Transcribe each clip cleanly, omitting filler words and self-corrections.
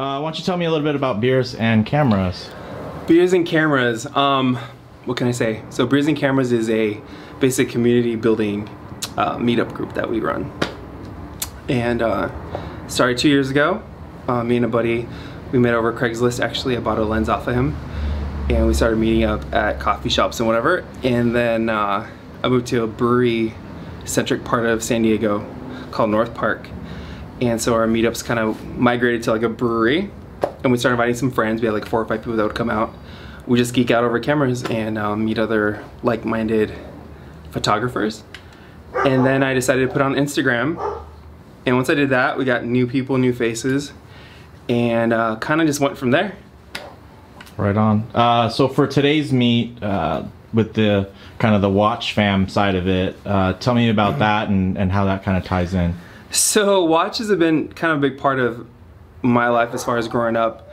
Why don't you tell me a little bit about beers and cameras? Beers and cameras. What can I say? So Beers and Cameras is a basic community building meetup group that we run. And started 2 years ago. Me and a buddy, we met over Craigslist. Actually, I bought a lens off of him. And we started meeting up at coffee shops and whatever. And then I moved to a brewery-centric part of San Diego called North Park. And so our meetups kind of migrated to like a brewery. And we started inviting some friends. We had like 4 or 5 people that would come out. We just geek out over cameras and meet other like-minded photographers. And then I decided to put on Instagram. And once I did that, we got new people, new faces, and kind of just went from there. Right on. So for today's meet, with the kind of the watch fam side of it, tell me about that and how that kind of ties in. So watches have been kind of a big part of my life as far as growing up,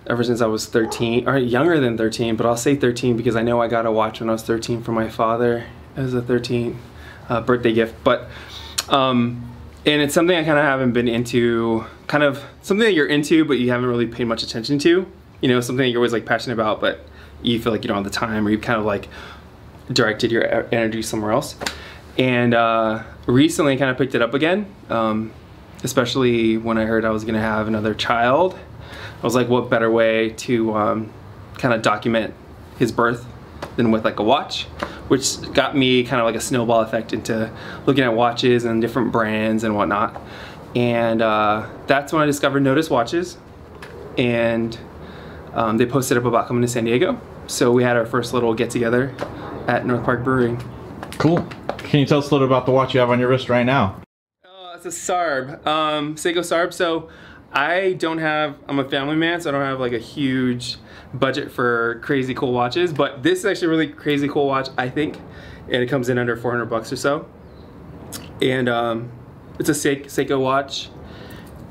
ever since I was 13, or younger than 13, but I'll say 13 because I know I got a watch when I was 13 from my father as a 13 birthday gift. But and it's something I kind of haven't been into, kind of something that you're into but you haven't really paid much attention to. You know, something that you're always like passionate about but you feel like you don't have the time, or you've kind of like directed your energy somewhere else. And recently I kind of picked it up again, especially when I heard I was gonna have another child. I was like, what better way to kind of document his birth than with like a watch, which got me kind of like a snowball effect into looking at watches and different brands and whatnot. And that's when I discovered Notice Watches, and they posted up about coming to San Diego. So we had our first little get together at North Park Brewery. Cool. Can you tell us a little about the watch you have on your wrist right now? It's a Sarb, Seiko Sarb. So I'm a family man, so I don't have like a huge budget for crazy cool watches, but this is actually a really crazy cool watch, I think, and it comes in under 400 bucks or so. And it's a Seiko watch,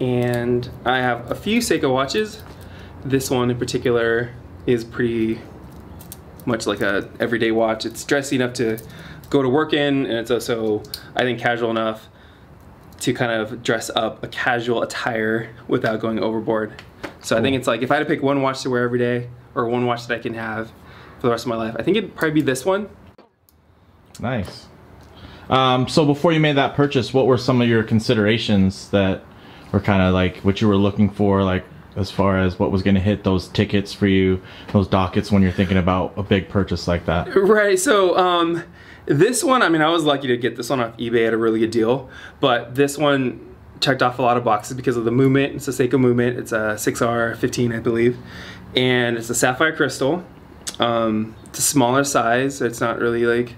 and I have a few Seiko watches. This one in particular is pretty much like a everyday watch. It's dressy enough to go to work in, and it's also, I think, casual enough to kind of dress up a casual attire without going overboard. So cool. I think it's like, if I had to pick one watch to wear every day, or one watch that I can have for the rest of my life, I think it'd probably be this one. Nice. So before you made that purchase, what were some of your considerations that were kind of like what you were looking for, like as far as what was going to hit those tickets for you, those dockets when you're thinking about a big purchase like that? Right, so this one, I mean, I was lucky to get this one off eBay at a really good deal, but this one checked off a lot of boxes because of the movement. It's a Seiko movement. It's a 6R15, I believe, and it's a sapphire crystal. It's a smaller size, so it's not really like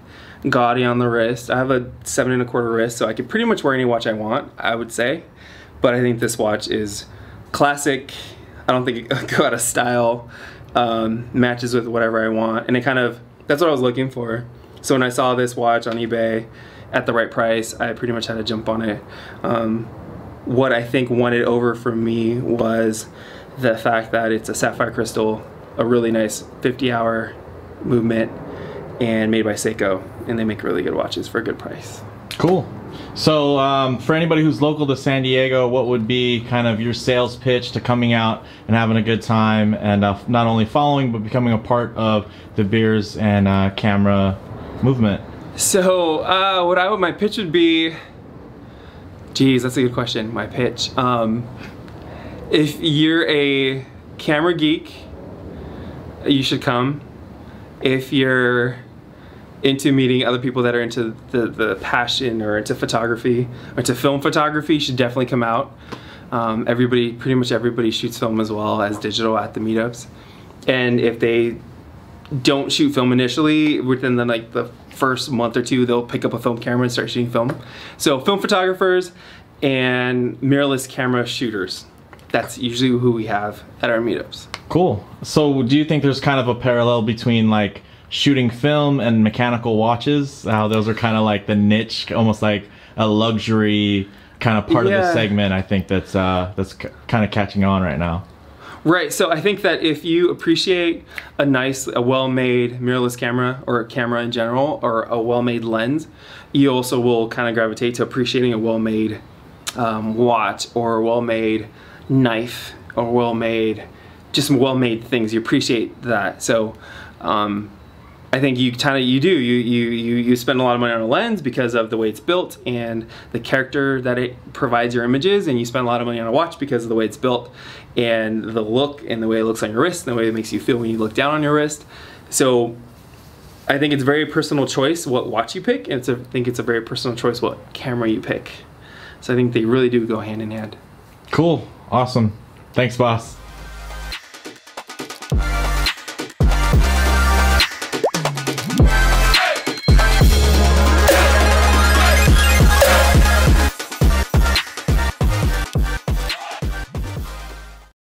gaudy on the wrist. I have a 7 1/4 wrist, so I can pretty much wear any watch I want, I would say. But I think this watch is classic. I don't think it go out of style. Matches with whatever I want, and it kind of, that's what I was looking for. So when I saw this watch on eBay at the right price, I pretty much had to jump on it. What I think won it over for me was the fact that it's a sapphire crystal, a really nice 50-hour movement, and made by Seiko, and they make really good watches for a good price. Cool. So for anybody who's local to San Diego, what would be kind of your sales pitch to coming out and having a good time, and not only following but becoming a part of the Beers and Camera movement? So my pitch would be, geez, that's a good question. My pitch, if you're a camera geek, you should come. If you're into meeting other people that are into the passion or into photography or into film photography, you should definitely come out. Pretty much everybody shoots film as well as digital at the meetups, and if they don't shoot film initially, within the first month or two, they'll pick up a film camera and start shooting film. So film photographers and mirrorless camera shooters, that's usually who we have at our meetups. Cool. So do you think there's kind of a parallel between like shooting film and mechanical watches, how those are kind of like the niche, almost like a luxury kind of part of the segment, I think that's kind of catching on right now? Right, so I think that if you appreciate a well-made mirrorless camera, or a camera in general, or a well-made lens, you also will kind of gravitate to appreciating a well-made watch or a well-made knife or well-made, just well-made things. You appreciate that. So I think you spend a lot of money on a lens because of the way it's built and the character that it provides your images, and you spend a lot of money on a watch because of the way it's built and the look and the way it looks on your wrist and the way it makes you feel when you look down on your wrist. So I think it's a very personal choice what watch you pick, and I think it's a very personal choice what camera you pick. So I think they really do go hand in hand. Cool. Awesome. Thanks, boss.